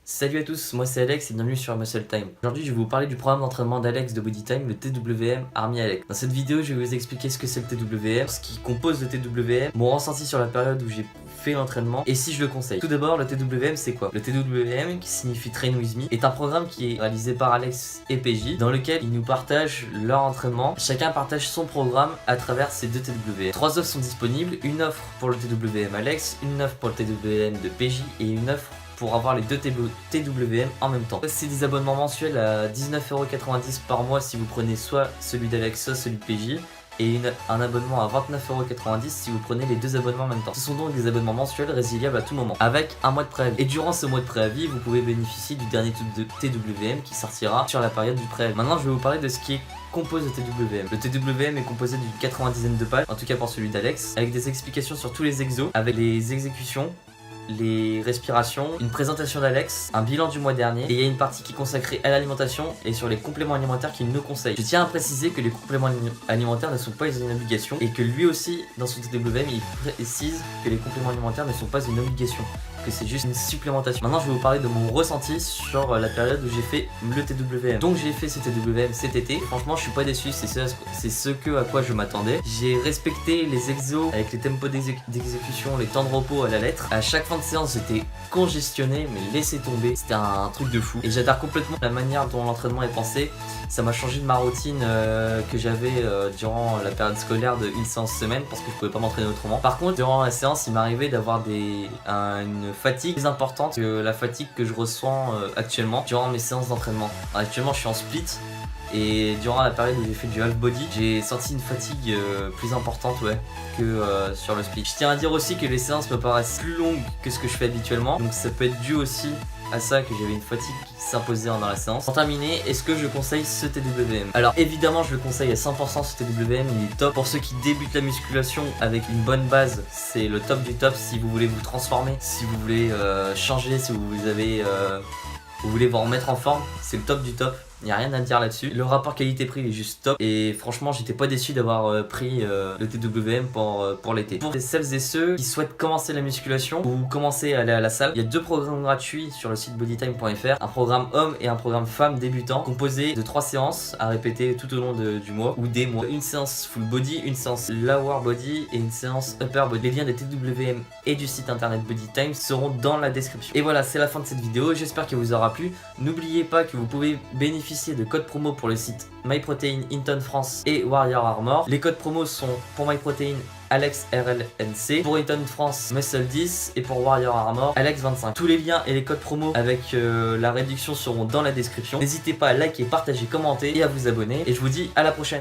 Salut à tous, moi c'est Alex et bienvenue sur Muscle Time. Aujourd'hui je vais vous parler du programme d'entraînement d'Alex de Bodytime, le TWM Army Alex. Dans cette vidéo je vais vous expliquer ce que c'est le TWM, ce qui compose le TWM, mon ressenti sur la période où j'ai fait l'entraînement et si je le conseille. Tout d'abord, le TWM c'est quoi? Le TWM, qui signifie Train With Me, est un programme qui est réalisé par Alex et PJ, dans lequel ils nous partagent leur entraînement. Chacun partage son programme à travers ces deux TWM. 3 offres sont disponibles, une offre pour le TWM Alex, une offre pour le TWM de PJ et une offre pour avoir les deux TWM en même temps. C'est des abonnements mensuels à 19,90€ par mois si vous prenez soit celui d'Alex, soit celui de PJ, et un abonnement à 29,90€ si vous prenez les deux abonnements en même temps. Ce sont donc des abonnements mensuels résiliables à tout moment, avec un mois de préavis. Et durant ce mois de préavis, vous pouvez bénéficier du dernier TWM qui sortira sur la période du préavis. Maintenant, je vais vous parler de ce qui compose le TWM. Le TWM est composé d'une 90aine de pages, en tout cas pour celui d'Alex, avec des explications sur tous les exos, avec les exécutions, les respirations, une présentation d'Alex, un bilan du mois dernier, et il y a une partie qui est consacrée à l'alimentation et sur les compléments alimentaires qu'il nous conseille. Je tiens à préciser que les compléments alimentaires ne sont pas une obligation et que lui aussi, dans son TWM, il précise que les compléments alimentaires ne sont pas une obligation, que c'est juste une supplémentation. Maintenant, je vais vous parler de mon ressenti sur la période où j'ai fait le TWM. Donc, j'ai fait ce TWM cet été. Franchement, je suis pas déçu, c'est ce à quoi je m'attendais. J'ai respecté les exos avec les tempos d'exécution, les temps de repos à la lettre. À chaque fin de séance, j'étais congestionné, mais laissez tomber, c'était un truc de fou. Et j'adore complètement la manière dont l'entraînement est pensé. Ça m'a changé de ma routine que j'avais durant la période scolaire de une séance semaine, parce que je pouvais pas m'entraîner autrement. Par contre, durant la séance, il m'arrivait d'avoir une fatigue plus importante que la fatigue que je ressens actuellement durant mes séances d'entraînement. Actuellement, je suis en split. Et durant la période où j'ai fait du half body, j'ai senti une fatigue plus importante que sur le split. Je tiens à dire aussi que les séances me paraissent plus longues que ce que je fais habituellement. Donc ça peut être dû aussi à ça que j'avais une fatigue qui s'imposait dans la séance. Pour terminer, est-ce que je conseille ce TWM? Alors évidemment je le conseille à 100%, ce TWM, il est top. Pour ceux qui débutent la musculation avec une bonne base, c'est le top du top si vous voulez vous transformer, si vous voulez changer, si vous voulez vous remettre en forme, c'est le top du top. Il n'y a rien à dire là-dessus. Le rapport qualité-prix il est juste top. Et franchement, j'étais pas déçu d'avoir pris le TWM pour l'été. Pour celles et ceux qui souhaitent commencer la musculation ou commencer à aller à la salle, il y a 2 programmes gratuits sur le site bodytime.fr. Un programme homme et un programme femme débutant, composé de 3 séances à répéter tout au long du mois ou des mois. Une séance full body, une séance lower body et une séance upper body. Les liens des TWM et du site internet Bodytime seront dans la description. Et voilà, c'est la fin de cette vidéo. J'espère qu'elle vous aura plu. N'oubliez pas que vous pouvez bénéficier de codes promo pour le site MyProtein, Hinton France et Warrior Armor. Les codes promo sont pour MyProtein Alex RLNC, pour Hinton France Muscle 10 et pour Warrior Armor Alex 25. Tous les liens et les codes promo avec la réduction seront dans la description. N'hésitez pas à liker, partager, commenter et à vous abonner. Et je vous dis à la prochaine.